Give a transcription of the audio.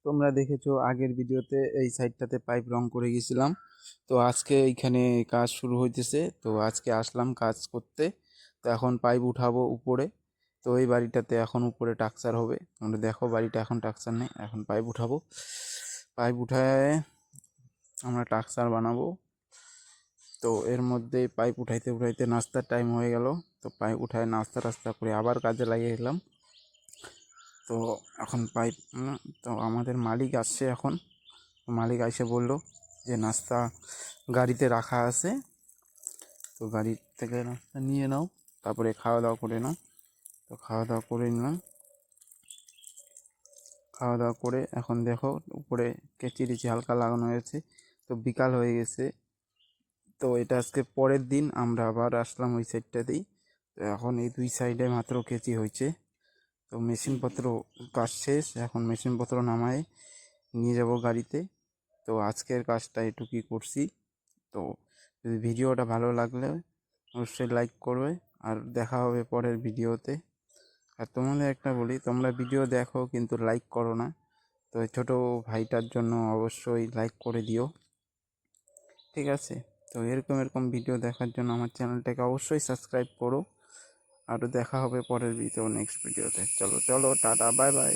তোমরা দেখেছো আগের ভিডিওতে এই সাইডটাতে পাইপ রং করে গেছিলাম। তো আজকে এইখানে কাজ শুরু হইতেছে, তো আজকে আসলাম কাজ করতে। তো এখন পাইপ উঠাবো উপরে। তো এই বাড়িটাতে এখন উপরে টাকচার হবে, তোমরা দেখো বাড়িটা এখন টাকচার নেই, এখন পাইপ উঠাবো। পাইপ উঠায় আমরা টাকচার বানাবো। তো এর মধ্যে পাইপ উঠাইতে উঠাইতে নাস্তার টাইম হয়ে গেল। তো পাইপ উঠায় নাস্তা টাস্তা করে আবার কাজে লাগিয়ে গেলাম। তো এখন পাইপ তো আমাদের মালিক আসছে এখন। মালিক এসে বলল যে নাস্তা গাড়িতে রাখা আছে, তো গাড়ি থেকে নাস্তা নিয়ে নাও, তারপরে খাওয়া দাওয়া করে নাও। তো খাওয়া দাওয়া করে নিলাম। খাওয়া দাওয়া করে এখন দেখো উপরে কেচি টেচি হালকা লাগানো হয়েছে। তো বিকাল হয়ে গেছে। তো এটা আজকে পরের দিন আমরা আবার আসলাম ওই সাইডটাতেই। তো এখন এই দুই সাইডে মাত্র কেচি হয়েছে। তো মেশিনপত্র কাজ শেষ, এখন মেশিনপত্র নামায় নিয়ে যাব গাড়িতে। তো আজকের কাজটা এটুকুই করছি। তো যদি ভিডিওটা ভালো লাগলে অবশ্যই লাইক করবে, আর দেখা হবে পরের ভিডিওতে। আর তোমাদের একটা বলি, তোমরা ভিডিও দেখো কিন্তু লাইক করো না। তো ছোটো ভাইটার জন্য অবশ্যই লাইক করে দিও, ঠিক আছে? তো এরকম এরকম ভিডিও দেখার জন্য আমার চ্যানেলটাকে অবশ্যই সাবস্ক্রাইব করো। আরও দেখা হবে পরের ভিডিও, নেক্সট ভিডিওতে। চলো চলো, টাটা, বাই বাই।